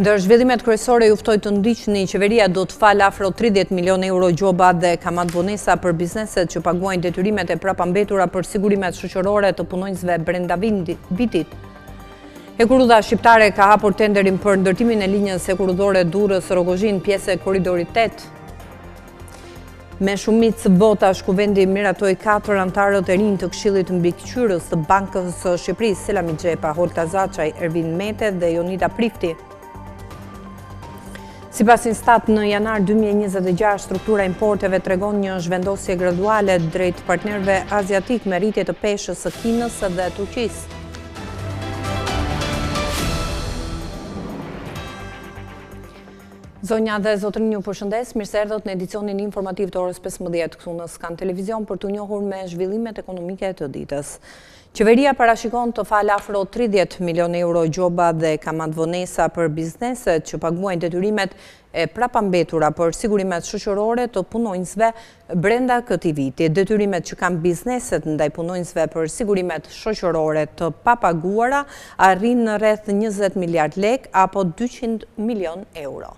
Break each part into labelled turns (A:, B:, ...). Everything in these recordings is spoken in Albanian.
A: Ndër zhvillimet kryesore ju ftoj të ndiqni, qeveria do të falë afro 30 milion euro gjoba dhe kamatavonesa për bizneset që paguajnë detyrimet e prapambetura për sigurimet shoqërore të punonjësve brenda vitit. Hekurudha shqiptare ka hapur tenderin për ndërtimin e linjës hekurudhore Durrës-Rogozhin, pjesë e korridorit 8. Me shumicë votash, kuvendi miratoi 4 anëtarët e rinj të Këshillit Mbikëqyrës të Bankës së Shqipërisë, Selami Xhepa, Holta Zaçaj, Ervin Mete dhe Jonida Prifti. Sipas Instat, në janar 2026, struktura importeve tregon një zhvendosje graduale drejt partnerëve aziatik me rritje të peshës së Kinës dhe Turqisë. Zonja dhe zotërinj, ju përshëndes, mirë se erdhët në edicionin informativ të orës 15 këtu në Skan Televizion për të njohur me zhvillimet ekonomike të ditës. Qeveria parashikon të falë afro 30 milion euro gjoba dhe kamatavonesa për bizneset që paguajnë detyrimet e prapambetura për sigurimet shoqërore të punonjësve brenda këtij viti. Detyrimet që kanë bizneset ndaj punonjësve për sigurimet shoqërore të papaguara arrin në rreth 20 miliard lek apo 200 milion euro.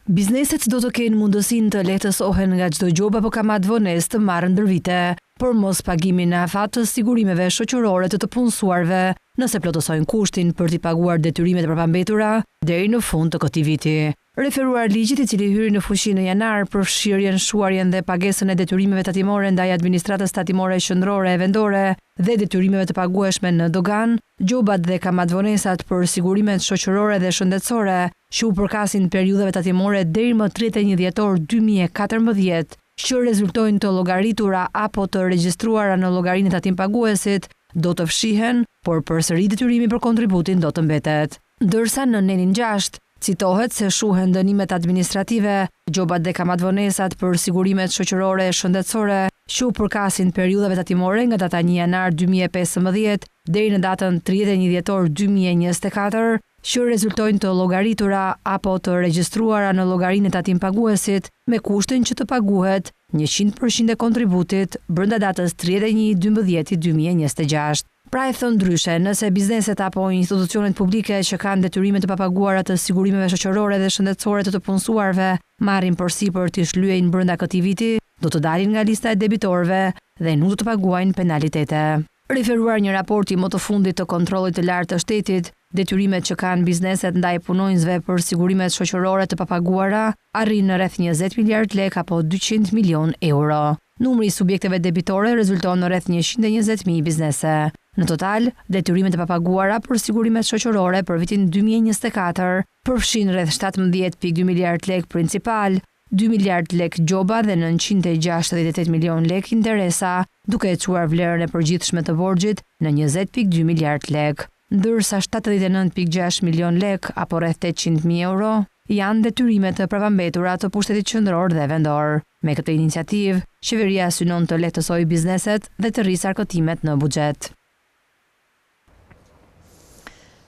B: Bizneset do të kenë mundësinë të lehtësohen nga çdo gjoba apo kamatavonesë të marrë ndër vite, por mos pagimin në afat të sigurimeve shoqërore të punësuarve, nëse plotësojnë kushtin për t'i paguar detyrimet e prapambetura deri në fund të këtij viti. Referuar ligjit i cili hyri në fuqi në janar për fshirjen, shuarjen dhe pagesën e detyrimeve tatimore ndaj administratës tatimore qendrore e vendore dhe detyrimeve të pagueshme në dogan, gjobat dhe kamatavonesat për sigurimet shoqërore dhe shëndetësore që u përkasin periudhave tatimore deri më 31 dhjetor 2014, që rezultojnë të llogaritura apo të regjistruara në llogarinë e tatim paguesit, do të fshihen, por përsëri detyrimi për kontributin do të mbetet. Ndërsa në nenin 6 citohet se shuhen dënimet administrative, gjobat dhe kamatavonesat për sigurimet shoqërore e shëndetësore që u përkasin periudhave tatimore nga data 1 janar 2015 deri në datën 31 dhjetor 2024, që rezultojnë të llogaritura apo të regjistruara në llogarinë e tatim paguesit me kushtin që të paguhet 100% e kontributit brenda datës 31/12/2026. Pra e thënë ndryshe, nëse bizneset apo institucionet publike që kanë detyrimet të papaguara të sigurimeve shoqërore dhe shëndetësore të punësuarve marrin përsipër t'i shlyejnë brenda këtij viti, do të dalin nga lista e debitorëve dhe nuk do të paguajnë penalitete. Referuar një raporti më të fundit të kontrollit të lartë të shtetit, detyrimet që kanë bizneset ndaj punonjësve për sigurimet shoqërore të papaguara arrin në rreth 20 miliard lek apo 200 milion euro. Numri i subjekteve debitore rezulton në rreth 120.000 biznese. Në total, detyrimet e papaguara për sigurimet shoqërore për vitin 2024 përfshin rreth 17.2 miliard lek principal, 2 miliard lek gjoba dhe 968 milion lek interesa, duke e çuar vlerën e përgjithshme të borxhit në 20.2 miliard lek, ndërsa 79.6 milion lek apo rreth 800.000 euro janë detyrimet të prapambetura të pushtetit qendror dhe vendor. Me këtë iniciativë, qeveria synon të lehtësojë bizneset dhe të rrisë arkëtimet në buxhet.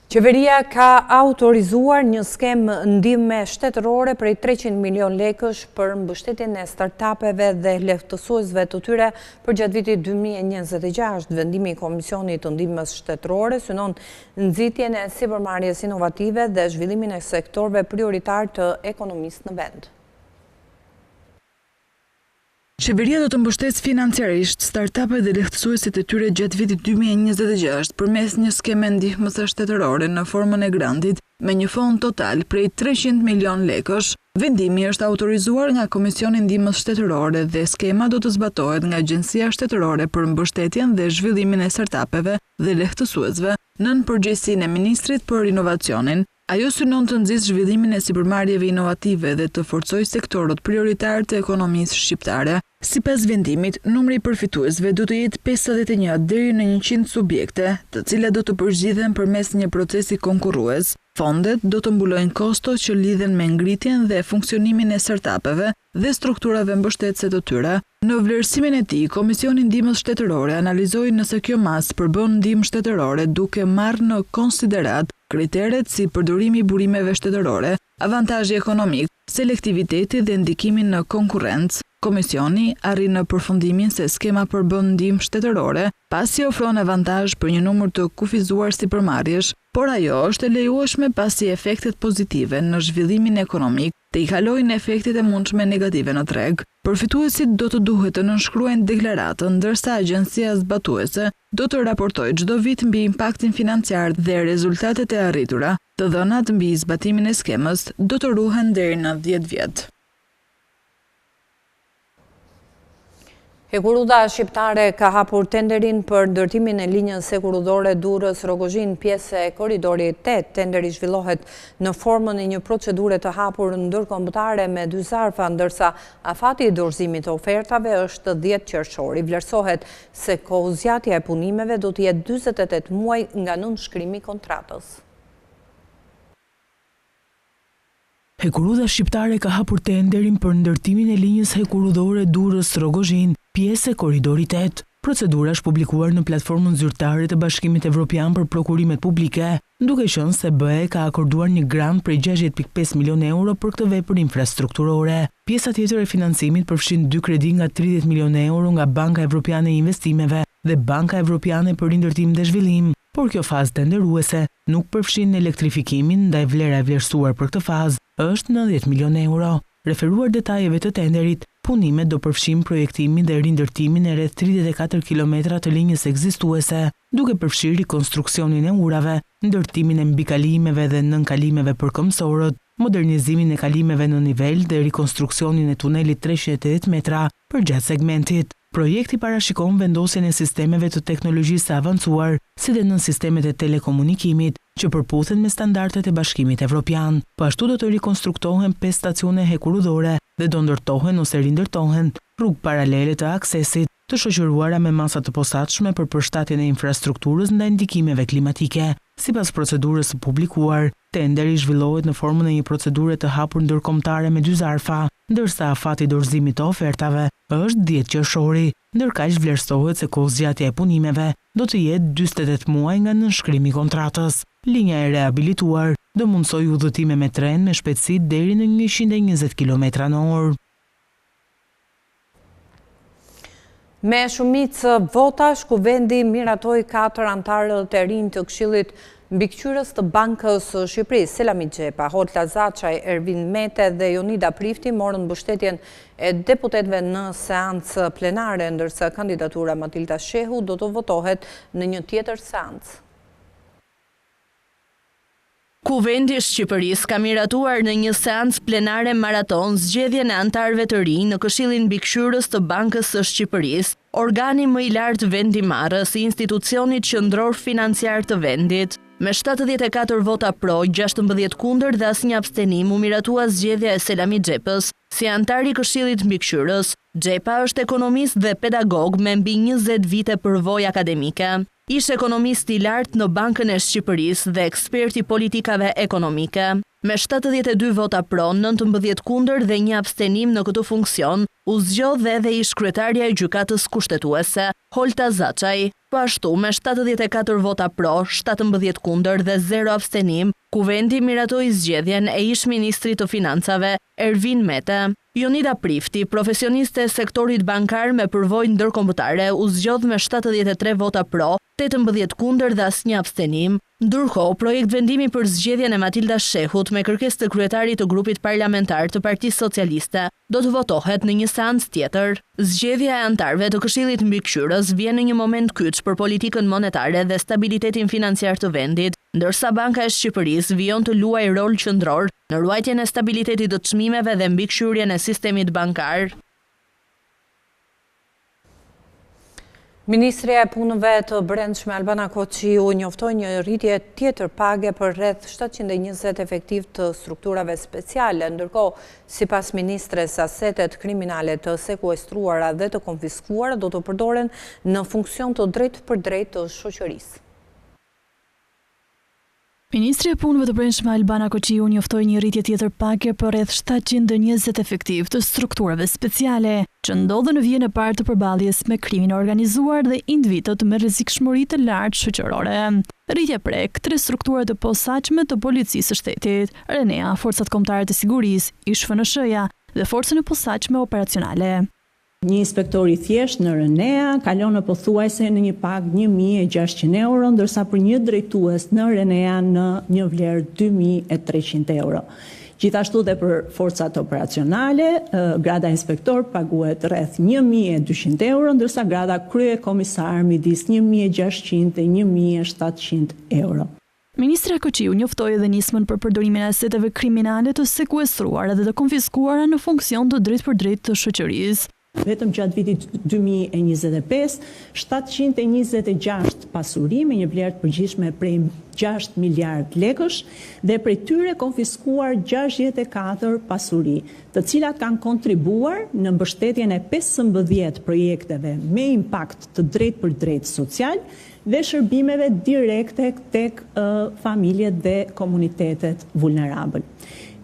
A: Qeveria ka autorizuar një skemë ndihme shtetërore prej 300 milion lekësh për mbështetjen e startupeve dhe lehtësuesve të tyre për gjatë vitit 2026. Vendimi i Komisionit të Ndihmës Shtetërore synon nxitjen e sipërmarrjes inovative dhe zhvillimin e sektorëve prioritar të ekonomisë në vend.
C: Qeveria do të mbështesë financiarisht startupet dhe lehtësuesit e tyre gjatë vitit 2026 përmes një skeme ndihmës shtetërore në formën e grantit me një fond total prej 300 milion lekësh. Vendimi është autorizuar nga Komisioni i Ndihmës Shtetërore dhe skema do të zbatohet nga Agjencia Shtetërore për Mbështetjen dhe Zhvillimin e Startupeve dhe Lehtësuesve nën përgjegjësinë e Ministrit për Inovacionin. Ajo synon të nxjisë zhvillimin e sipërmarrjeve inovative dhe të forcojë sektorët prioritar të ekonomisë shqiptare. Sipas vendimit, numri i përfituesve do të jetë 51 deri në 100 subjekte, të cilat do të përgjigjen përmes një procesi konkurrues. Fondet do të mbulojnë kostot që lidhen me ngritjen dhe funksionimin e startupeve dhe strukturave mbështetëse të tyre. Në vlerësimin e tij, Komisioni i Ndihmës Shtetërore analizoi nëse kjo masë përbën ndihmë shtetërore duke marrë në konsiderat kriteret si përdorimi i burimeve shtetërore, avantazhi ekonomik, selektiviteti dhe ndikimin në konkurrencë. Komisioni arri në përfundimin se skema përbën ndihmë shtetërore pasi ofron avantazh për një numër të kufizuar sipërmarrjesh, por ajo është e lejueshme pasi efektet pozitive në zhvillimin ekonomik të i kalojnë efektet e mundshme negative në treg. Përfituesit do të duhet të nënshkruajnë deklaratën, ndërsa agjencia zbatuese do të raportojë çdo vit mbi impaktin financiar dhe rezultatet e arritura. Të dhënat mbi zbatimin e skemës do të ruhen deri në 10 vjet.
A: Hekuruda shqiptare ka hapur tenderin për ndërtimin e linjës hekurudore Durrës-Rogozhin, pjesë e korridorit 8. Tenderi zhvillohet në formën e një procedure të hapur ndërkombëtare me 2 zarfa, ndërsa afati i dorëzimit të ofertave është 10 qershor. I vlerësohet se kohëzgjatja e punimeve do të jetë 48 muaj nga nënshkrimi i kontratës.
D: Hekuruda shqiptare ka hapur tenderin për ndërtimin e linjës hekurudore Durrës-Rogozhin, pjesë e korridorit 8. Procedura është publikuar në platformën zyrtare të Bashkimit Evropian për prokurimet publike, duke qenë se BE ka akorduar një grant prej 60.5 milion euro për këtë vepër infrastrukturore. Pjesa tjetër e financimit përfshin 2 kredi nga 30 milion euro nga Banka Evropiane e Investimeve dhe Banka Evropiane për Rindërtim dhe Zhvillim, por kjo fazë tenderuese nuk përfshin elektrifikimin, ndaj vlera e vlerësuar për këtë fazë është 90 milion euro. Referuar detajeve të tenderit, punimet do përfshin projektimin dhe rindërtimin e rreth 34 kilometra të linjës ekzistuese, duke përfshirë rikonstruksionin e urave, ndërtimin e mbikalimeve dhe nënkalimeve për këmbësorët, modernizimin e kalimeve në nivel dhe rikonstruksionin e tunelit 380 metra për gjatë segmentit. Projekti parashikon vendosjen e sistemeve të teknologjisë së avancuar, si dhe nën sistemet e telekomunikimit, që përputhen me standardet e Bashkimit Evropian. Po ashtu do të rikonstruktohen 5 stacione hekurudore dhe do ndërtohen ose rindërtohen rrugë paralele të aksesit, të shoqëruara me masa të posaçme për përshtatjen e infrastrukturës ndaj ndikimeve klimatike. Sipas procedurës së publikuar, tenderi zhvillohet në formën e një procedure të hapur ndërkombëtare me 2 zarfa, ndërsa afati i dorëzimit të ofertave është 10 qershori, ndërkaq vlerësohet se kohëzgjatja e punimeve do të jetë 48 muaj nga nënshkrimi i kontratës. Linja e reabilituar do mundsojë udhëtime me tren me shpejtësi deri në 120 km/h.
A: Me shumicë votash, Kuvendi miratoi 4 antarët e rinj të Këshillit Mbikëqyrës të Bankës së Shqipërisë, Selamit Xhepa, Holta Zaçaj, Ervin Mete dhe Jonida Prifti morën mbështetjen e deputetëve në seancë plenare, ndërsa kandidatura Matilda Shehu do të votohet në një tjetër seancë.
E: Kuvendi i Shqipërisë ka miratuar në një seancë plenare maraton zgjedhjen e antarëve të rinj në Këshillin Mbikëqyrës të Bankës së Shqipërisë, organi më i lartë vendimarrës i institucionit qendror financiar të vendit. Me 74 vota pro, 16 kundër dhe asnjë abstenim, u miratua zgjedhja e Selamit Xhepës si antar i Këshillit Mbikëqyrës. Xhepa është ekonomist dhe pedagog me mbi 20 vite përvojë akademike. Ish ekonomist i lartë në Bankën e Shqipërisë dhe ekspert i politikave ekonomike. Me 72 vota pro, 19 kundër dhe 1 abstenim në këtë funksion, u zgjodh edhe ish kryetaria e gjykatës kushtetuese, Holta Zaçaj. Po ashtu, me 74 vota pro, 17 kundër dhe 0 abstenim, Kuvendi miratoi zgjedhjen e ish ministrit të financave, Ervin Mete. Jonida Prifti, profesioniste e sektorit bankar me përvojë ndërkombëtare, u zgjodh me 73 vota pro, 18 kundër dhe asnjë abstenim. Ndërkohë, projekt vendimi për zgjedhjen e Matilda Shehut me kërkesë të kryetarit të grupit parlamentar të Partisë Socialiste do të votohet në një seancë tjetër. Zgjedhja e antarëve të Këshillit Mbikëqyrës vjen në një moment kyç për politikën monetare dhe stabilitetin financiar të vendit, ndërsa Banka e Shqipërisë vijon të luajë rol qendror në ruajtjen e stabilitetit të çmimeve dhe mbikëqyrjen e sistemit bankar.
A: Ministria e Punëve të Brendshme Albana Koçi u njoftoi një rritje tjetër page për rreth 720 efektiv të strukturave speciale, ndërkohë, sipas ministres, asetet kriminale të sekuestruara dhe të konfiskuara do të përdoren në funksion të drejtpërdrejtë të shoqërisë.
F: Ministri e Punëve të Brendshme Albana Koçi u njoftoi një rritje tjetër pake për rreth 720 efektiv të strukturave speciale, që ndodhen në vijën e parë të përballjes me krimin organizuar dhe individët me rrezikshmëri të lartë shoqërore. Rritja prek 3 struktura të posaçme të policisë së shtetit: RENEA, Forcat Kombëtare të Sigurisë, ISHFNSH-ja dhe forcën e posaçme operacionale.
G: Një inspektor i thjesht në Renea kalon në pothuajse në një pagë 1.600 euro, ndërsa për një drejtues në Renea në një vlerë 2.300 euro. Gjithashtu dhe për forcat operacionale, grada inspektor paguhet rreth 1.200 euro, ndërsa grada krye komisar midis 1.600 dhe 1.700 euro.
F: Ministra Koqiu njoftoi edhe nismën për përdorimin e aseteve kriminale të sekuestruara dhe të konfiskuara në funksion të drejt të shoqërisë.
G: Vetëm gjatë vitit 2025, 726 pasuri me një vlerë të përgjithshme prej 6 miliard lekësh dhe prej tyre konfiskuar 64 pasuri, të cilat kanë kontribuar në mbështetjen e 15 projekteve me impakt të drejt për drejt social dhe shërbimeve direkte tek familjet dhe komunitetet vulnerabël.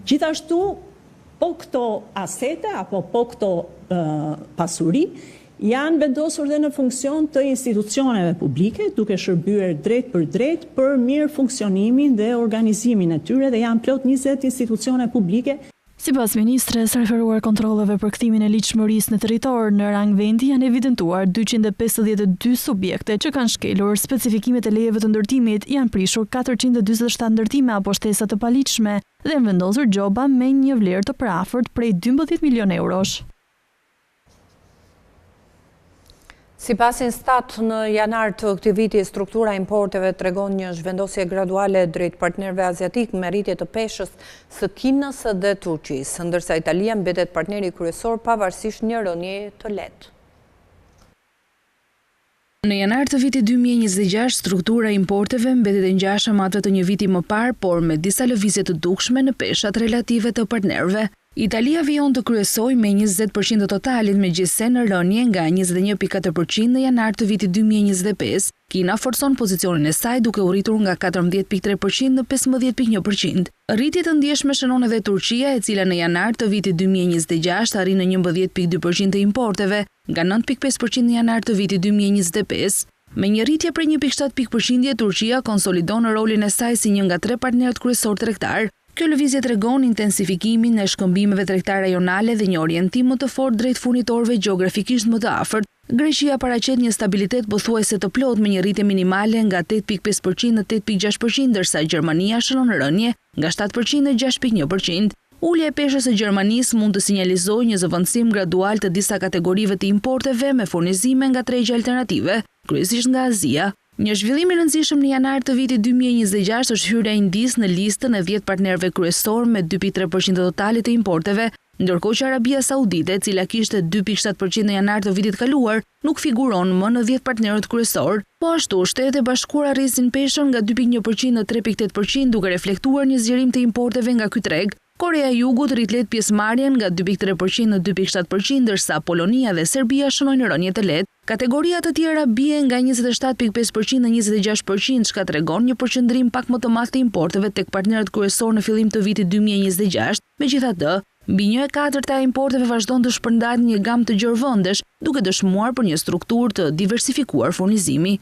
G: Gjithashtu, po këto asete apo po këto pasuri janë vendosur dhe në funksion të institucioneve publike, duke shërbyer drejt për mirë funksionimin dhe organizimin e tyre dhe janë plot 20 institucione publike.
F: Sipas ministres, referuar kontrolleve për kthimin e ligjshmërisë në territor në rang vendi janë evidentuar 252 subjekte që kanë shkelur specifikimet e lejeve të ndërtimit, janë prishur 447 ndërtime apo shtesa të paligjshme dhe janë vendosur gjoba me një vlerë të përafërt prej 12 milion eurosh.
A: Sipas Instat, në janar të këtij viti, struktura e importeve tregon një zhvendosje graduale drejt partnerëve aziatik me rritje të peshës së Kinës dhe Turqisë, ndërsa Italia mbetet partneri kryesor pavarësisht një rënjeje të lehtë.
H: Në janar të vitit 2026, struktura e importeve mbetet e ngjashme me atë të një viti më parë, por me disa lëvizje të dukshme në peshat relative të partnerëve. Italia vijon të kryesoj me 20% të totalit, megjithse në rënje nga 21.4% në janar të vitit 2025. Kina forcon pozicionin e saj duke u rritur nga 14.3% në 15.1%. Rritje të ndjeshme shënon edhe Turqia, e cila në janar të vitit 2026 arri në 11.2% të importeve, nga 9.5% në janar të vitit 2025. Me një rritje prej 1.7%, Turqia konsolidon rolin e saj si një nga 3 partnerët kryesor tregtar. Kjo lëvizje tregon intensifikimin e shkëmbimeve tregtare rajonale dhe një orientim më të fortë drejt furnitorëve gjeografikisht më të afërt. Greqia paraqet një stabilitet pothuajse të plotë me një rritje minimale nga 8.5% në 8.6%, ndërsa Gjermania shënon rënje nga 7% në 6.1%. Ulja e peshës së Gjermanisë mund të sinjalizojë një zëvendësim gradual të disa kategorive të importeve me furnizime nga tregje alternative, kryesisht nga Azia. Një zhvillim i rëndësishëm në janar të vitit 2026 është hyrja e Indisë në listën e 10 partnerëve kryesor me 2.3% të totalit të importeve, ndërkohë që Arabia Saudite, e cila kishte 2.7% në janar të vitit kaluar, nuk figuron më në 10 partnerët kryesor. Po ashtu, Shtetet e Bashkuara rrisin peshën nga 2.1% në 3.8%, duke reflektuar një zgjerim të importeve nga ky treg. Korea e Jugut rrit lehtë pjesëmarrjen nga 2.3% në 2.7%, ndërsa Polonia dhe Serbia shënojnë rënje të lehtë. Kategoria të tjera bien nga 27.5% në 26%, çka tregon një përqendrim pak më të madh të importeve tek partnerët kryesor në fillim të vitit 2026. Megjithatë, mbi 1/4 e importeve vazhdon të shpërndahet një gamë të gjerë vendesh, duke dëshmuar për një strukturë të diversifikuar furnizimi.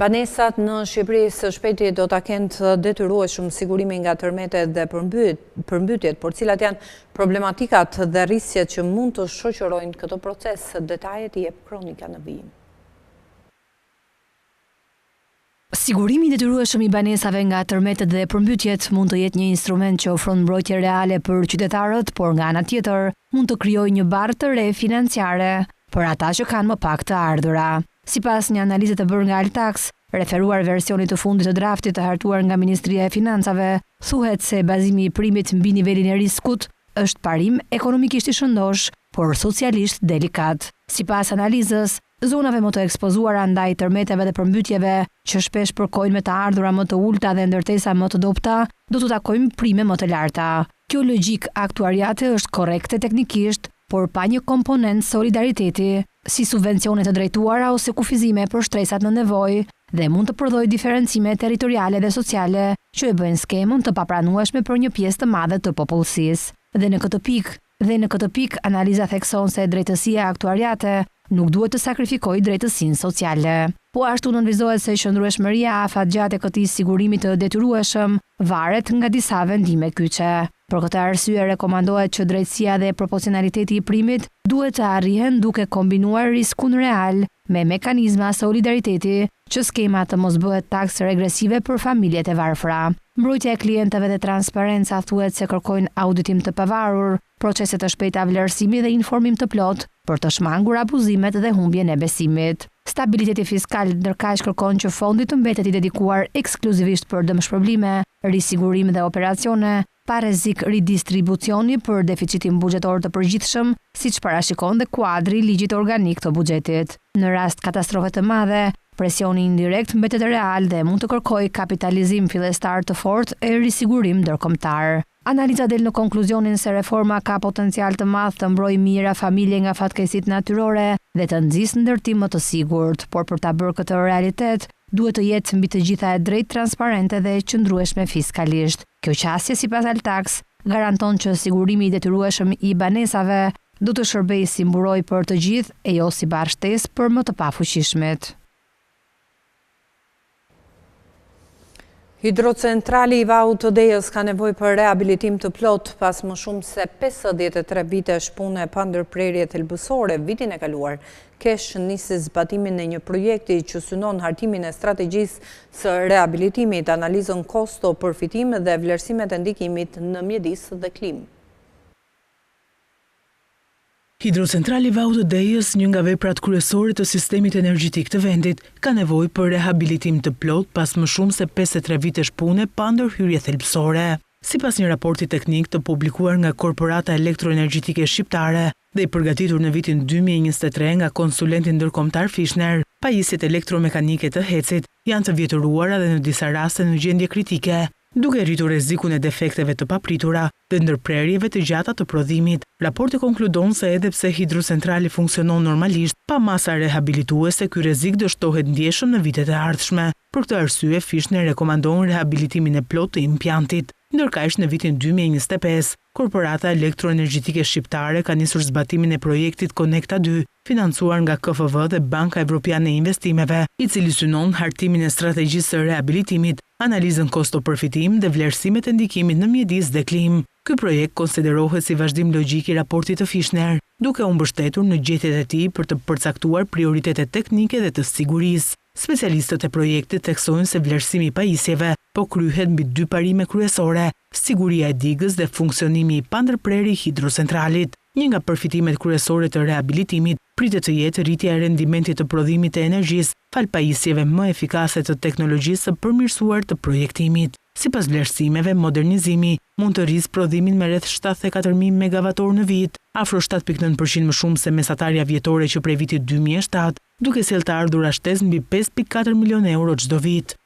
A: Banesat në Shqipëri së shpejti do ta kenë të detyrueshëm sigurimin nga tërmetet dhe përmbytjet, por cilat janë problematikat dhe rrisjet që mund të shoqërojnë këtë proces. Detajet i jep kronika në vijim.
B: Sigurimi i detyrueshëm i banesave nga tërmetet dhe përmbytjet mund të jetë një instrument që ofron mbrojtje reale për qytetarët, por nga ana tjetër mund të krijojë një barrë të re financiare për ata që kanë më pak të ardhura. Sipas një analize të bërë nga Altax, referuar versionit të fundit të draftit të hartuar nga Ministria e Financave, thuhet se bazimi i primit mbi nivelin e riskut është parim ekonomikisht i shëndosh, por socialisht delikat. Sipas analizës, zonave më të ekspozuara ndaj tërmeteve dhe përmbytjeve, që shpesh përkojnë me të ardhura më të ulta dhe ndërtesa më të dobta, do të takojmë prime më të larta. Kjo logjik aktuariate është korrekte teknikisht, por pa një komponent solidariteti, si subvencione të drejtuara ose kufizime për shtresat në nevojë, dhe mund të prodhojë diferencime territoriale dhe sociale që e bëjnë skemën të papranueshme për një pjesë të madhe të popullsisë. Dhe në këtë pikë, analiza thekson se drejtësia aktuariate nuk duhet të sakrifikojë drejtësinë sociale. Po ashtu nënvizohet se qëndrueshmëria afatgjatë e këtij sigurimi të detyrueshëm varet nga disa vendime kyçe. Për këtë arsye rekomandohet që drejtësia dhe proporcionaliteti i primit duhet të arrihen duke kombinuar riskun real me mekanizma solidariteti që skema të mos bëhet taksë regresive për familjet e varfra. Mbrojtja e klientëve dhe transparenca thuhet se kërkojnë auditim të pavarur, procese të shpejta vlerësimi dhe informim të plot për të shmangur abuzimet dhe humbjen e besimit. Stabiliteti fiskal ndërkaq kërkon që fondi të mbetet i dedikuar ekskluzivisht për dëmshpërblime, risigurim dhe operacione, pa rrezik ridistribucioni për deficitin buxhetor të përgjithshëm, siç parashikon dhe kuadri i ligjit organik të buxhetit. Në rast katastrofe të madhe, presioni indirekt mbetet real dhe mund të kërkojë kapitalizim fillestar të fortë e risigurim ndërkombëtar. Analiza del në konkluzionin se reforma ka potencial të madh të mbrojë mijëra familje nga fatkeqësitë natyrore dhe të nxjisë ndërtim më të sigurt, por për ta bërë këtë realitet, duhet të jetë mbi të gjitha e drejtë, transparente dhe qëndrueshme fiskalisht. Kjo qasje sipas Altax garanton që sigurimi i detyrueshëm i banesave do të shërbejë si mburoj për të gjithë e jo si barë shtesë për më të pafuqishmet.
A: Hidrocentrali i Vaut të Dejës ka nevojë për rehabilitim të plot pas më shumë se 53 vitesh pune pa ndërprerje thelbësore vitin e kaluar. Kesh nisi zbatimin e një projekti që synon hartimin e strategjisë së rehabilitimit, analizën kosto-përfitim dhe vlerësimet e ndikimit në mjedis dhe klim.
D: Hidrocentrali Vaut të Dejës, një nga veprat kryesore të sistemit energjetik të vendit, ka nevojë për rehabilitim të plot pas më shumë se 53 vitesh pune pa ndërhyrje thelbësore. Sipas një raporti teknik të publikuar nga Korporata Elektroenergjetike Shqiptare dhe i përgatitur në vitin 2023 nga konsulenti ndërkombëtar Fishner, pajisjet elektromekanike të hecit janë të vjetëruara dhe në disa raste në gjendje kritike, duke rritur rrezikun e defekteve të papritura dhe ndërprerjeve të gjata të prodhimit. Raporti konkludon se edhe pse hidrocentrali funksionon normalisht, pa masa rehabilituese, ky rrezik dështohet ndjeshëm në vitet e ardhshme. Për këtë arsye, Fishner rekomandon rehabilitimin e plotë të implantit. Ndërkaq në vitin 2025, Korporata Elektroenergjetike Shqiptare ka nisur zbatimin e projektit Connecta 2, financuar nga KFV dhe Banka Evropiane e Investimeve, i cili synon hartimin e strategjisë së rehabilitimit, analizën kosto-përfitim dhe vlerësimet e ndikimit në mjedis dhe klim. Ky projekt konsiderohet si vazhdim logjik i raportit të Fishner, duke u mbështetur në gjetjet e tij për të përcaktuar prioritetet teknike dhe të sigurisë. Specialistët e projektit theksojnë se vlerësimi i pajisjeve po kryhet mbi dy parime kryesore: siguria e digës dhe funksionimi i pandërprerë i hidrocentralit. Një nga përfitimet kryesore të rehabilitimit pritet të jetë rritja e rendimentit të prodhimit të energjisë, fal pajisjeve më efikase të teknologjisë së përmirësuar të projektimit. Sipas vlerësimeve, modernizimi mund të rrisë prodhimin me rreth 74.000 megavator në vit, afro 7.9% më shumë se mesatarja vjetore që prej vitit 2007, duke sjellë të ardhura shtesë mbi 5.4 milion euro çdo vit.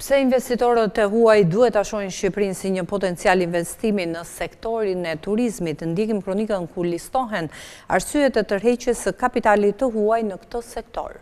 A: Pse investitorët e huaj duhet ta shohin Shqipërinë si një potencial investimi në sektorin e turizmit, ndjekim kronikën ku listohen arsyet e tërheqjes së kapitalit të huaj në këtë sektor.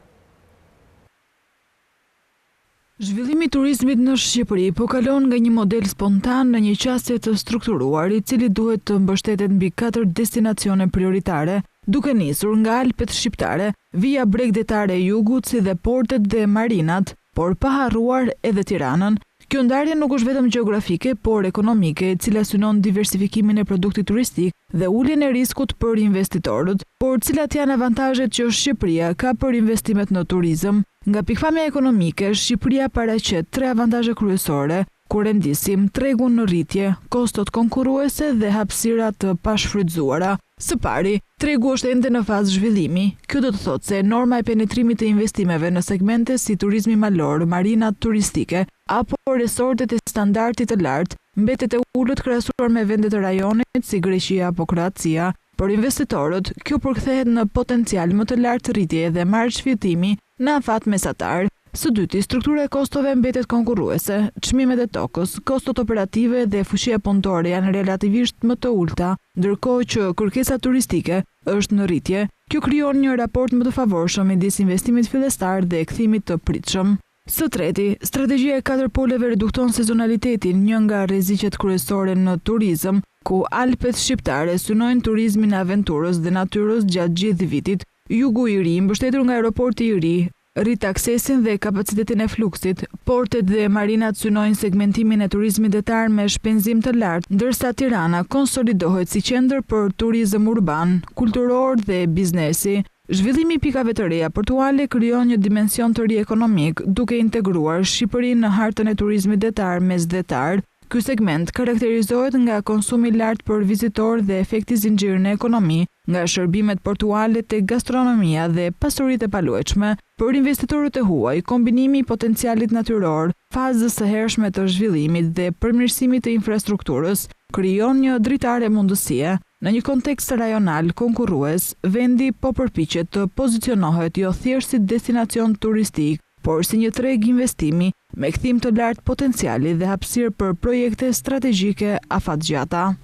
C: Zhvillimi i turizmit në Shqipëri po kalon nga një model spontan në një qasje të strukturuar, i cili duhet të mbështetet mbi 4 destinacione prioritare, duke nisur nga Alpet shqiptare, vija Bregdetare e Jugut, si dhe portet dhe marinat, por pa harruar edhe Tiranën. Kjo ndarje nuk është vetëm gjeografike, por ekonomike, e cila synon diversifikimin e produktit turistik dhe uljen e riskut për investitorët, por cilat janë avantazhet që Shqipëria ka për investimet në turizëm. Nga pikpamja ekonomike, Shqipëria paraqet 3 avantazhe kryesore, kur rendisim tregun në rritje, kostot konkurruese dhe hapësirat të pashfrytzuara. Së pari, tregu është ende në fazë zhvillimi. Kjo do të thotë se norma e penetrimit të investimeve në segmente si turizmi malor, marinat turistike apo resortet e standardit të lartë mbetet e ulët krahasuar me vende të rajonit si Greqia apo Kroacia. Për investitorët, kjo përkthehet në potencial më të lartë rritje dhe marrëshfrytimi në afat mesatar. Së dyti, struktura e kostove mbetet konkurruese, çmimet e tokës, kostot operative dhe fuqia punëtore janë relativisht më të ulta, ndërkohë që kërkesa turistike është në rritje. Kjo krijon një raport më të favorshëm midis investimit fillestar dhe kthimit të pritshëm. Së treti, strategjia e 4 poleve redukton sezonalitetin, një nga rreziqet kryesore në turizëm, ku Alpet shqiptare synojnë turizmin e aventurës dhe natyrës gjatë gjithë vitit. Jugu i ri, mbështetur nga aeroporti i ri, rrit aksesin dhe kapacitetin e fluksit. Portet dhe marinat synojnë segmentimin e turizmit detar me shpenzim të lartë, ndërsa Tirana konsolidohet si qendër për turizëm urban, kulturor dhe biznesi. Zhvillimi i pikave të reja portuale krijon një dimension të ri ekonomik, duke integruar Shqipërinë në hartën e turizmit detar mesdhetar. Ky segment karakterizohet nga konsumi i lartë për vizitor dhe efekti zinxhiri në ekonomi, nga shërbimet portuale tek gastronomia dhe pasuritë e paluajtshme. Për investitorët e huaj, kombinimi i potencialit natyror, fazës së hershme të zhvillimit dhe përmirësimit të infrastrukturës krijon një dritare mundësie. Në një kontekst rajonal konkurrues, vendi po përpiqet të pozicionohet jo thjesht si destinacion turistik, por si një treg investimi me kthim të lartë potenciali dhe hapësirë për projekte strategjike afatgjata.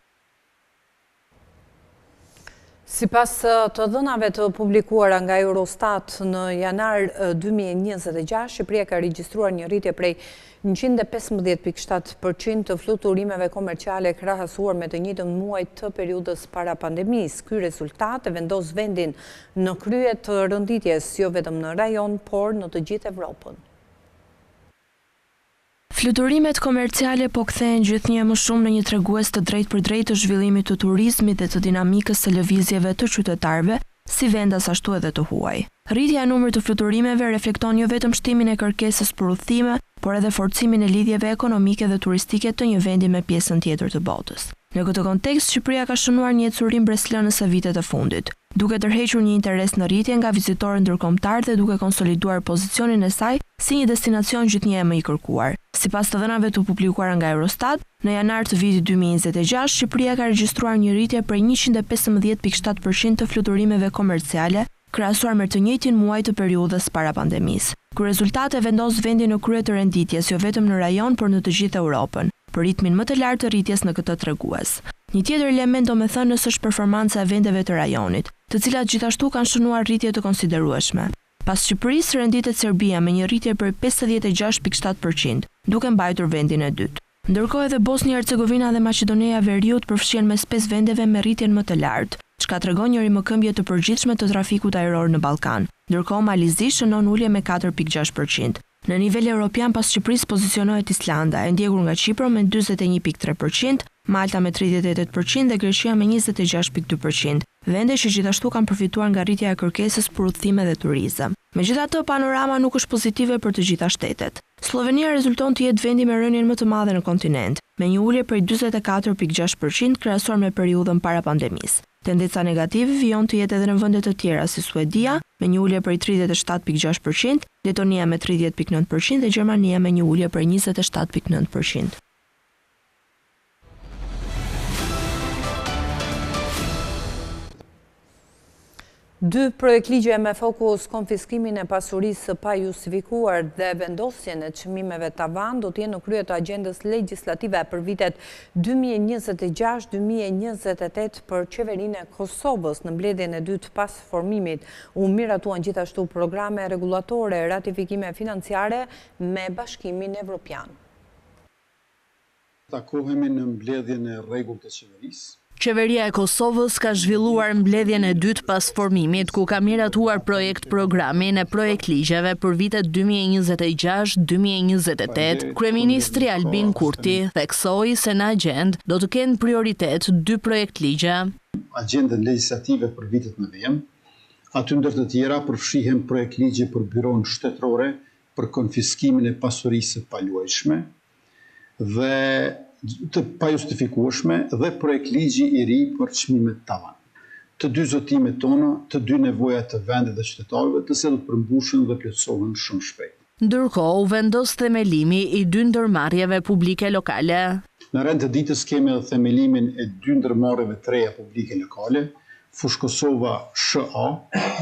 A: Sipas të dhënave të publikuara nga Eurostat në janar 2026, Shqipëria ka regjistruar një rritje prej 115.7% të fluturimeve komerciale krahasuar me të njëjtën muaj të periudhës para pandemisë. Ky rezultat e vendos vendin në krye të rënditjes jo vetëm në rajon, por në të gjithë Evropën.
E: Fluturimet komerciale po kthehen gjithnjë më shumë në një tregues të drejtë për drejtë të zhvillimit të turizmit dhe të dinamikës së lëvizjeve të qytetarëve, si vendas ashtu edhe të huaj. Rritja e numrit të fluturimeve reflekton jo vetëm shtimin e kërkesës për udhëtime, por edhe forcimin e lidhjeve ekonomike dhe turistike të një vendi me pjesën tjetër të botës. Në këtë kontekst, Shqipëria ka shënuar një ecurim breslënës e vitet e fundit, duke tërhequr një interes në rritje nga vizitorët ndërkombëtar dhe duke konsoliduar pozicionin e saj si një destinacion gjithnjë më i kërkuar. Sipas të dhënave të publikuara nga Eurostat, në janar të vitit 2026, Shqipëria ka regjistruar një rritje prej 115.7% të fluturimeve komerciale, krahasuar me të njëjtin muaj të periudhës para pandemisë. Ky rezultat e vendos vendin në krye të renditjes jo vetëm në rajon, por në të gjithë Europën, për ritmin më të lartë të rritjes në këtë tregues. Një tjetër element domethënës është performanca e vendeve të rajonit, të cilat gjithashtu kanë shënuar rritje të konsiderueshme. Pas Shqipërisë renditet Serbia me një rritje për 56.7%, duke mbajtur vendin e dytë. Ndërkohë edhe Bosnia-Hercegovina dhe Maqedonia e Veriut përfshihen mes 5 vendeve me rritjen më të lartë, çka tregon një rimëkëmbje të përgjithshme të trafikut ajror në Ballkan. Ndërkohë Malizi shënon ulje me 4.6%. Në nivel evropian pas Shqipërisë pozicionohet Islanda, e ndjekur nga Çipri me 41.3%, Malta me 38% dhe Greqia me 26.2%. Vende që gjithashtu kanë përfituar nga rritja e kërkesës për udhëtime dhe turizëm. Megjithatë, panorama nuk është pozitive për të gjitha shtetet. Slovenia rezulton të jetë vendi me rënien më të madhe në kontinent, me një ulje prej 44.6% krahasuar me periudhën para pandemisë. Tendenca negative vijon të jetë edhe në vende të tjera si Suedia me një ulje prej 37.6%, Letonia me 30.9% dhe Gjermania me një ulje prej 27.9%.
A: Dy projektligje me fokus konfiskimin e pasurisë pa justifikuar dhe vendosjen e çmimeve tavan do të jenë në krye të agjendës legjislative për vitet 2026-2028 për qeverinë e Kosovës. Në mbledhjen e dytë pas formimit u miratuan gjithashtu programe rregullatore, ratifikime financiare me Bashkimin Evropian.
I: Takohemi në mbledhjen e rregullt të qeverisë.
E: Qeveria e Kosovës ka zhvilluar mbledhjen e dytë pas formimit, ku ka miratuar projekt programin e projekt ligjeve për vitet 2026-2028. Kryeministri Albin Kurti theksoi se në agjendë do të kenë prioritet dy projekt ligje.
I: Agjendën legjislative për vitet në vijim, aty ndër të tjera përfshihen projekt ligje për byron shtetërore për konfiskimin e pasurisë së paluajtshme dhe të pajustifikueshme dhe projekt ligji i ri për çmimet tavan. Të dy zotimet tona, të dy nevojat të vendit dhe qytetarëve, të cilat përmbushen dhe plotësohen shumë shpejt.
E: Ndërkohë, u vendos themelimi i dy ndërmarrjeve publike lokale.
I: Në rend të ditës kemi edhe themelimin e dy ndërmarrjeve të reja publike lokale, Fushkosova SHA,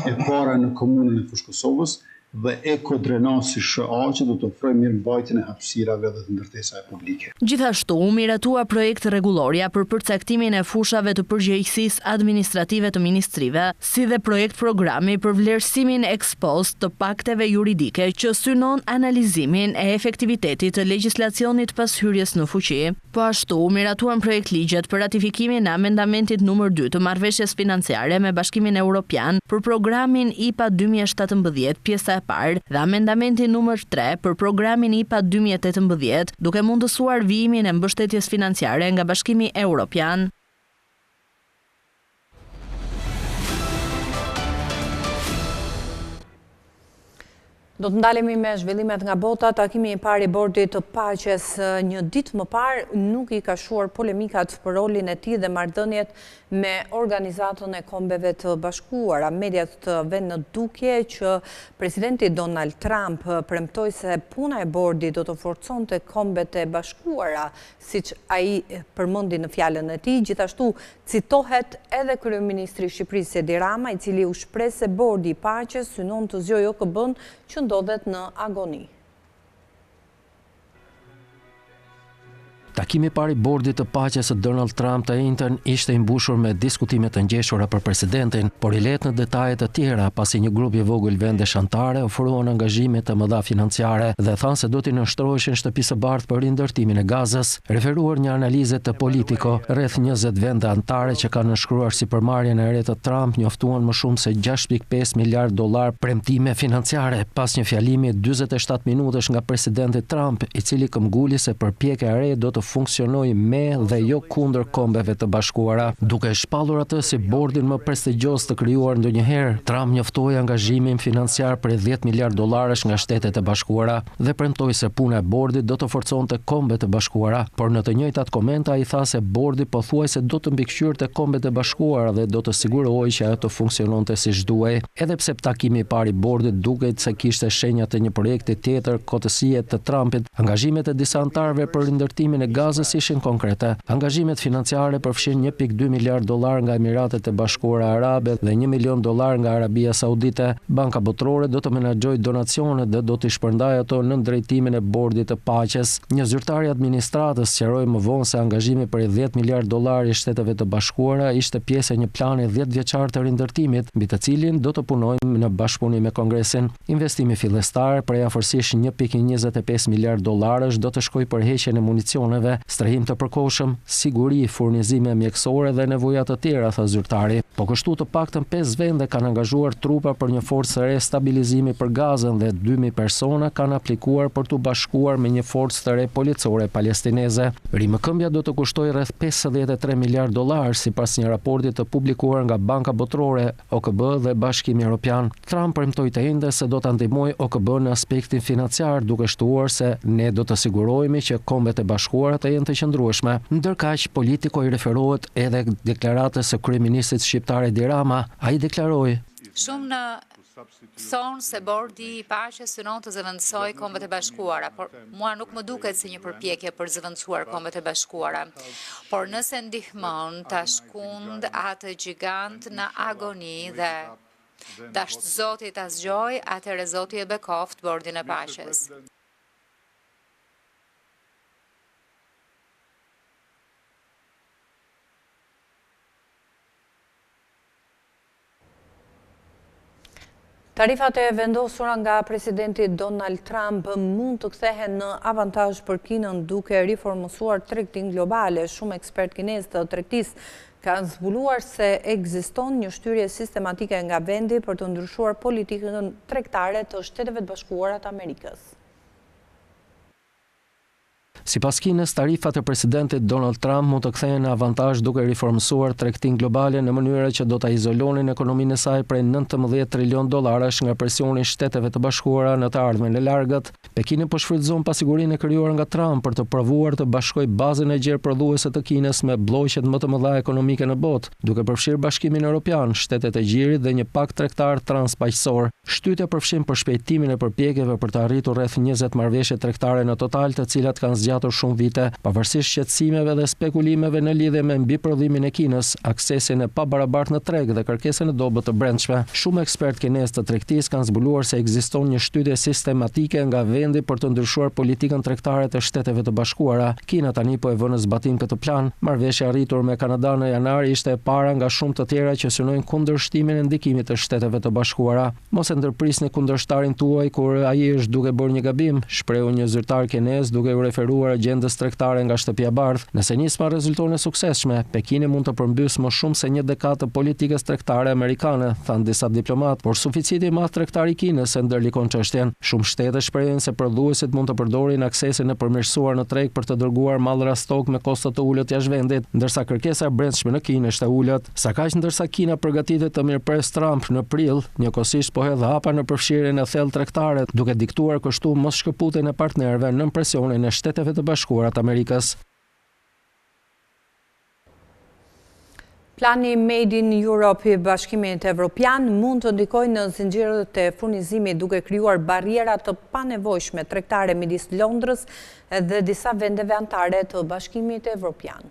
I: e para në komunën e Fushkosovës dhe ekodrenasi SHA që do të ofrojë mirëmbajtjen e hapësirave dhe të ndërtesave publike.
E: Gjithashtu, u miratua projekt rregulloria për përcaktimin e fushave të përgjegjësisë administrative të ministrive, si dhe projekt programi për vlerësimin ex post të pakteve juridike që synon analizimin e efektivitetit të legjislacionit pas hyrjes në fuqi. Po ashtu, u miratuan projekt ligjet për ratifikimin e amendamentit numër 2 të marrëveshjes financiare me Bashkimin Evropian për programin IPA 2017 pjesa e parë dhe amendamenti numër 3 për programin IPA 2018, duke mundësuar vijimin e mbështetjes financiare nga Bashkimi Evropian.
A: Do të ndalemi me zhvillimet nga bota. Takimi i parë i Bordit të Paqes një ditë më parë nuk i ka shuar polemikat për rolin e tij dhe marrëdhëniet me Organizatën e Kombeve të Bashkuara. Mediat vënë në dukje që presidenti Donald Trump premtoi se puna e Bordit do të forconte Kombet e Bashkuara, siç ai përmendi në fjalën e tij. Gjithashtu citohet edhe kryeministri i Shqipërisë Edi Rama, i cili u shpreh se Bordi i Paqes synon të zgjojë OKB-n që ndodhet në agoni.
J: Takimi i parë i Bordit të Paqes së Donald Trump të njëjtën ishte i mbushur me diskutime të ngjeshura për presidentin, por i let në detaje të tjera pasi një grup i vogël vendesh anëtare ofruan angazhime të mëdha financiare dhe thanë se do t'i nënshtroheshin shtëpisë së bardhë për rindërtimin e Gazës, referuar një analize të Politico. Rreth 20 vende anëtare që kanë nënshkruar sipërmarrjen e re të Trump njoftuan më shumë se 6.5 miliard dollar premtime financiare pas një fjalimi 47 minutash nga presidenti Trump, i cili këmbguli se përpjekja e re do të funksionoj me dhe jo kundër Kombeve të Bashkuara. Duke shpallur atë si bordin më prestigjos të krijuar ndonjëherë, Trump njoftoi angazhimin financiar për 10 miliard dollarësh nga Shtetet e Bashkuara dhe premtoi se puna e bordit do të forconte Kombet e Bashkuara, por në të njëjtat komente ai tha se bordi pothuajse do të mbikëqyrte Kombet e Bashkuara dhe do të sigurohej që ajo të funksiononte siç duhej. Edhe pse takimi i parë i bordit duket se kishte shenjat e një projekti tjetër kotësie të Trumpit, angazhimet e disa anëtarëve për rindërtimin e Gazës ishin konkrete. Angazhimet financiare përfshin 1.2 miliard dollar nga Emiratet e Bashkuara Arabe dhe 1 milion dollar nga Arabia Saudite. Banka Botërore do të menaxhojë donacionet dhe do t'i shpërndajë ato në drejtimin e Bordit të Paqes. Një zyrtar i administratës sqaroi më vonë se angazhimi për 10 miliard dollar i Shteteve të Bashkuara ishte pjesë e një plani 10 vjeçar të rindërtimit, mbi të cilin do të punojmë në bashkëpunim me Kongresin. Investimi fillestar prej afërsisht 1.25 miliard dollarësh do të shkojë për heqjen e municioneve, strehim të përkohshëm, siguri, furnizime mjekësore dhe nevoja të tjera, tha zyrtari. Po kështu të paktën 5 vende kanë angazhuar trupa për një forcë re stabilizimi për Gazën dhe 2000 persona kanë aplikuar për t'u bashkuar me një forcë të re policore palestineze. Rimëkëmbja do të kushtoj rreth 53 miliard dollar sipas një raporti të publikuar nga Banka Botërore, OKB dhe Bashkimi Evropian. Trump premtoi të njëjtën se do ta ndihmojë OKB në aspektin financiar, duke shtuar se ne do të sigurohemi që Kombet e Bashkuara të jenë të qëndrueshme. Ndërkaq, Politico i referohet edhe deklaratës së kryeministrit shqiptar Edi Rama. Ai deklaroi:
K: Shumë në thonë se Bordi i Paqes synon të zëvendësoj Kombet e Bashkuara, por mua nuk më duket si një përpjekje për zëvendësuar Kombet e Bashkuara. Por nëse ndihmon ta shkund atë gjigant në agoni dhe dasht Zoti ta zgjoj, atëherë Zoti e bekoft Bordin e Paqes.
A: Tarifat e vendosura nga presidenti Donald Trump mund të kthehen në avantazh për Kinën duke riformuar tregtinë globale. Shumë ekspert kinezë të tregtisë kanë zbuluar se ekziston një shtyrje sistematike nga vendi për të ndryshuar politikën tregtare të Shteteve të Bashkuara të Amerikës.
J: Sipas Kinës, tarifat e presidentit Donald Trump mund të kthehen në avantazh duke riformuar tregtinë globale në mënyrë që do ta izolonin ekonominë e saj prej 19 trilion dollarësh nga presioni i Shteteve të Bashkuara në të ardhmen e largët. Pekini po shfrytëzon pasigurinë e krijuar nga Trump për të provuar të bashkojë bazën e gjerë prodhuese të Kinës me bllojqet më të mëdha ekonomike në botë, duke përfshirë Bashkimin Evropian, Shtetet e Gjirit dhe një pakt tregtar transpaqësor. Shtytja përfshin përshpejtimin e përpjekjeve për të arritur rreth 20 marrëveshje tregtare në total, të cilat kanë zgjatur shumë vite, pavarësisht shqetësimeve dhe spekulimeve në lidhje me mbiprodhimin e Kinës, aksesin e pabarabartë në treg dhe kërkesën e dobët të brendshme. Shumë ekspertë kinesë të tregtisë kanë zbuluar se ekziston një shtytje sistematike nga vendi për të ndryshuar politikën tregtare të Shteteve të Bashkuara. Kina tani po e vën në zbatim këtë plan. Marrëveshja arritur me Kanada'n në janar ishte e para nga shumë të tjera që synojnë kundër shtimin e ndikimit të Shteteve të Bashkuara. Mos e ndërprisni kundërshtarin tuaj kur ai është duke bërë një gabim, shprehu një zyrtar kinez duke u referuar agjendës tregtare nga shtëpia e bardhë. Nëse nisma rezulton e suksesshme, Pekini mund të përmbysë më shumë se një dekadë të politikës tregtare amerikane, thanë disa diplomatë, por suficiti i madh tregtar i Kinës e ndërlikon çështjen. Shumë shtete shprehin se prodhuesit mund të përdorin aksesin e përmirësuar në treg për të dërguar mallra stok me kosto të ulët jashtë vendit, ndërsa kërkesa e brendshme në Kinë është e ulët. Sa kaq ndërsa Kina përgatitet të mirëpres Trump në prill, njëkohësisht po hedh hapa në përfshirjen e thellë tregtare, duke diktuar kështu mos shkëputjen e partnerëve nën presionin e Shteteve të Bashkuara të Amerikës.
A: Plani Made in Europe i Bashkimit Evropian mund të ndikojë në zinxhirët e furnizimit duke krijuar barriera të panevojshme tregtare midis Londrës dhe disa vendeve anëtare të Bashkimit Evropian.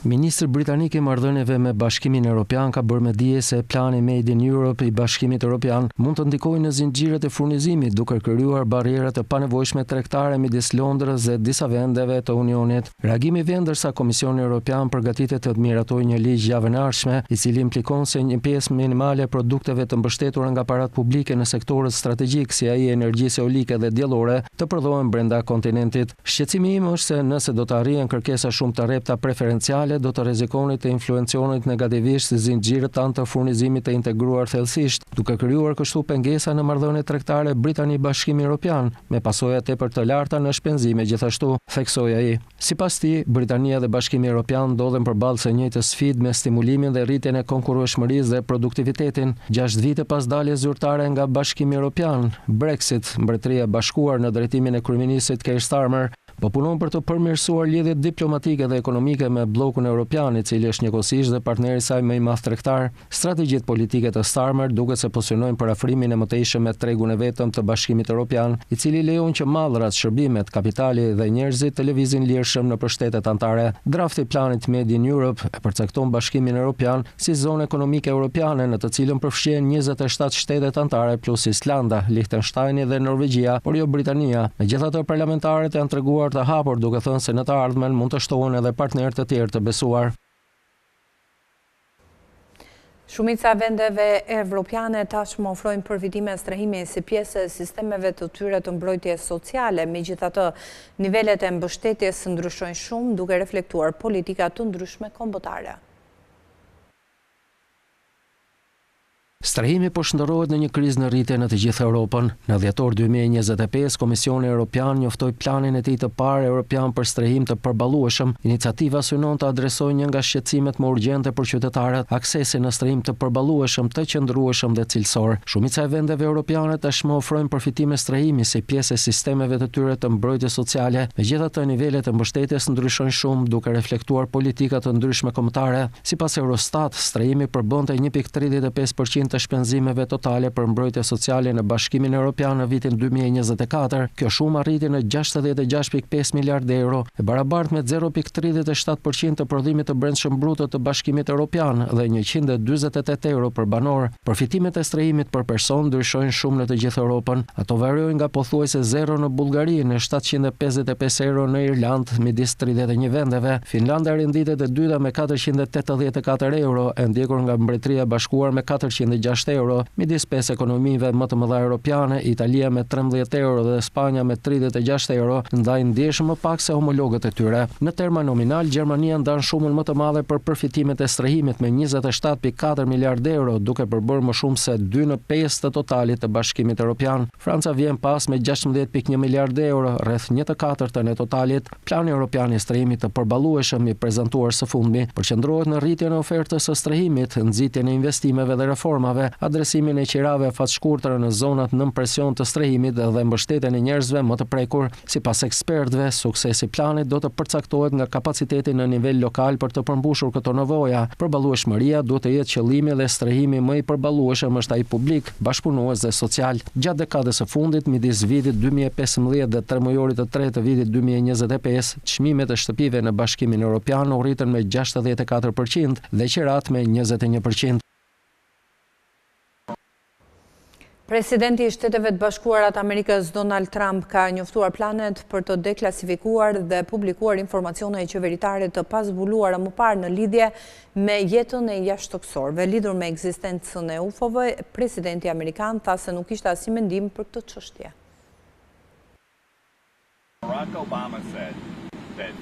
J: Ministri britanik i marrëdhënieve me Bashkimin Evropian ka bërë me dije se plani Made in Europe i Bashkimit Evropian mund të ndikojë në zinxhirët e furnizimit duke krijuar barriera të panevojshme tregtare midis Londrës dhe disa vendeve të Unionit. Reagimi vjen ndërsa Komisioni Evropian përgatitet të miratojë një ligj javën e ardhshme, i cili implikon se një pjesë minimale e produkteve të mbështetura nga parat publike në sektorët strategjik si ai i energjisë eolike dhe diellore të prodhohen brenda kontinentit. Shqetësimi im është se nëse do të arrihen kërkesa shumë të rrepta preferenciale, do të rrezikonit të influencionit negativisht zinxhirët tanë të furnizimit të integruar thellësisht, duke krijuar kështu pengesa në marrëdhëniet tregtare Britani-Bashkimi Evropian, me pasoja tepër të larta në shpenzime gjithashtu, theksoi ai. Sipas tij, Britania dhe Bashkimi Evropian ndodhen përballë së njëjtës sfidë me stimulimin dhe rritjen e konkurrueshmërisë dhe produktivitetin. 6 vite pas daljes zyrtare nga Bashkimi Evropian, Brexit, Mbretëria e Bashkuar në drejtimin e kryeministit Keir Starmer, po punon për të përmirësuar lidhjet diplomatike dhe ekonomike me bllokun evropian, i cili është njëkohësisht dhe partneri i saj më i madh tregtar. Strategjitë politike të Starmer duket se po synojnë për afrimin e mëtejshëm me tregun e vetëm të Bashkimit Evropian, i cili lejon që mallrat, shërbimet, kapitali dhe njerëzit të lëvizin lirshëm në shtetet anëtare. Drafti i planit Made in Europe e përcakton Bashkimin Evropian si zonë ekonomike europiane në të cilën përfshihen 27 shtetet anëtare plus Islanda, Liechtensteini dhe Norvegjia, por jo Britania. Megjithatë, parlamentarët janë treguar të hapur duke thënë se në të ardhmen mund të shtohen edhe partnerë të tjerë të besuar.
A: Shumica vendeve evropiane tashmë ofrojnë përfitime strehimi si pjesë e sistemeve të tyre të mbrojtjes sociale, megjithatë nivelet e mbështetjes ndryshojnë shumë duke reflektuar politika të ndryshme kombëtare.
J: Strehimi po shndërrohet në një krizë në rritje në të gjithë Europën. Në dhjetor 2025, Komisioni Evropian njoftoi planin e tij të parë evropian për strehim të përballueshëm. Iniciativa synon të adresojë një nga shqetësimet më urgjente për qytetarët, aksesin në strehim të përballueshëm, të qëndrueshëm dhe cilësor. Shumica e vendeve europiane tashmë ofrojnë përfitime strehimi si pjesë e sistemeve të tyre të mbrojtjes sociale. Megjithatë, nivelet e mbështetjes ndryshojnë shumë duke reflektuar politika të ndryshme kombëtare. Sipas Eurostat, strehimi përbënte 1.35% të shpenzimeve totale për mbrojtje sociale në Bashkimin Evropian në vitin 2024. Kjo shumë arriti në 66.5 miliardë euro, e barabartë me 0.37% të prodhimit të brendshëm bruto të Bashkimit Evropian dhe 148 euro për banor. Përfitimet e strehimit për person ndryshojnë shumë në të gjithë Europën. Ato variojnë nga pothuajse 0 në Bullgari në 755 euro në Irland midis 31 vendeve. Finlanda renditet e dyta me 484 euro, e ndjekur nga Mbretëria e Bashkuar me 406 euro, midis 5 ekonomive më të mëdha europiane, Italia me 13 euro dhe Spanja me 36 euro, ndajnë ndjeshëm më pak se homologët e tyre. Në terma nominal, Gjermania ndan shumën më të madhe për përfitimet e strehimit me 27.4 miliardë euro, duke përbërë më shumë se 2 në 5 të totalit të Bashkimit Evropian. Franca vjen pas me 16.1 miliardë euro, rreth 1/4 e totalit. Plani Evropian i strehimit të përballueshëm i prezantuar së fundmi përqendrohet në rritjen e ofertës së strehimit, nxitjen e investimeve dhe reformave, bankave, adresimin e qirave fatshkurtër në zonat nën presion të strehimit dhe mbështetjen e njerëzve më të prekur. Sipas ekspertëve, suksesi i planit do të përcaktohet nga kapaciteti në nivel lokal për të përmbushur këto nevoja. Përballueshmëria duhet të jetë qëllimi dhe strehimi më i përballueshëm është ai publik, bashkëpunues dhe social. Gjatë dekadës së fundit, midis vitit 2015 dhe tremujorit të tretë të vitit 2025, çmimet e shtëpive në Bashkimin Evropian u rritën me 64% dhe qirat me 21%.
A: Presidenti i Shteteve të Bashkuara të Amerikës Donald Trump ka njoftuar planet për të deklasifikuar dhe publikuar informacione qeveritare të pazbuluara më parë në lidhje me jetën e jashtëtokësorëve. Lidhur me ekzistencën e UFO-ve, presidenti amerikan tha se nuk kishte asnjë mendim për këtë çështje.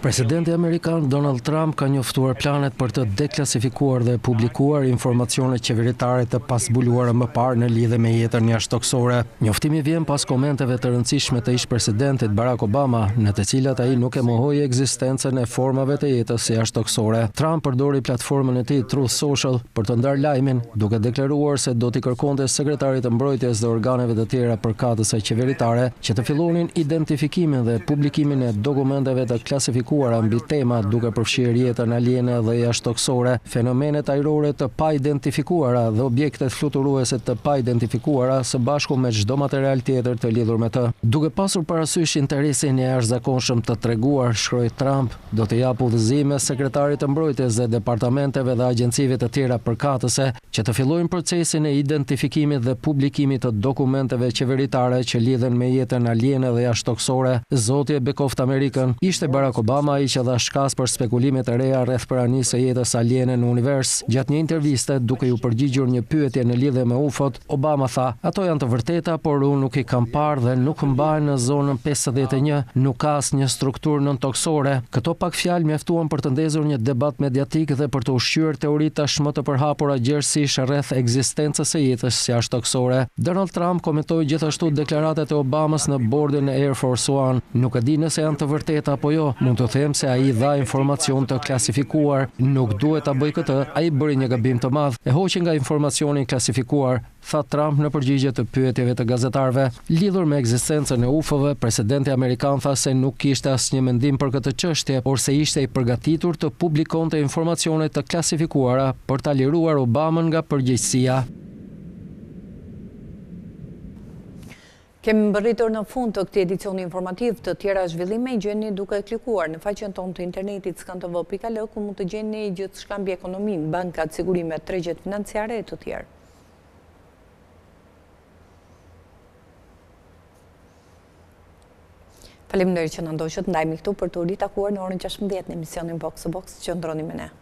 J: Presidenti amerikan Donald Trump ka njoftuar planet për të deklasifikuar dhe publikuar informacione qeveritare të pasbuluara më parë në lidhje me jetën jashtëtokësore. Njoftimi vjen pas komenteve të rëndësishme të ish-presidentit Barack Obama, në të cilat ai nuk e mohoi ekzistencën e formave të jetës jashtëtokësore. Trump përdori platformën e tij Truth Social për të ndarë lajmin, duke deklaruar se do t'i kërkonte sekretarit të mbrojtjes dhe organeve të tjera përkatëse qeveritare që të fillonin identifikimin dhe publikimin e dokumenteve të klasifikuara mbi tema duke përfshirë jetën aliene dhe jashtëtokësore, fenomenet ajrore të pa identifikuara dhe objektet fluturuese të pa identifikuara së bashku me çdo material tjetër të lidhur me të. Duke pasur parasysh interesin e jashtëzakonshëm të treguar, shkroi Trump, do të jap udhëzime sekretarit të mbrojtjes dhe departamenteve dhe agjencive të tjera përkatëse që të fillojnë procesin e identifikimit dhe publikimit të dokumenteve qeveritare që lidhen me jetën aliene dhe jashtëtokësore. Zoti e bekoft Amerikën ishte Barack Obama, ai që dha shkas për spekulimet e reja rreth pranisë së jetës aliene në univers. Gjatë një interviste, duke ju përgjigjur një pyetje në lidhje me UFO-t, Obama tha: "Ato janë të vërteta, por unë nuk i kam parë dhe nuk mbahen në zonën 51, nuk ka asnjë strukturë nën-toksore." Këto pak fjalë mjaftuan për të ndezur një debat mediatik dhe për të ushqyer teoritë tashmë të përhapura gjerësisht rreth ekzistencës së jetës jashtëtoksore. Donald Trump komentoi gjithashtu deklaratat e Obamas në bordin e Air Force One. Nuk e di nëse janë të vërteta apo jo. Mund të them se ai dha informacion të klasifikuar, nuk duhet ta bëj këtë, ai bëri një gabim të madh, e hoqi nga informacioni klasifikuar, tha Trump në përgjigje të pyetjeve të gazetarëve. Lidhur me ekzistencën e UFO-ve, presidenti amerikan tha se nuk kishte asnjë mendim për këtë çështje, por se ishte i përgatitur të publikonte informacione të klasifikuara për ta liruar Obamën nga përgjegjësia.
A: Kemi mbërritur në fund të këtij edicioni informativ. Të tjera zhvillime i gjeni duke klikuar në faqen tonë të internetit skantv.al, ku mund të gjeni gjithçka mbi ekonominë, bankat, sigurimet, tregjet financiare e të tjerë. Faleminderit që na ndoqët, ndajmë këtu për të ritakuar në orën 16 në emisionin Box to Box. Qëndroni me ne.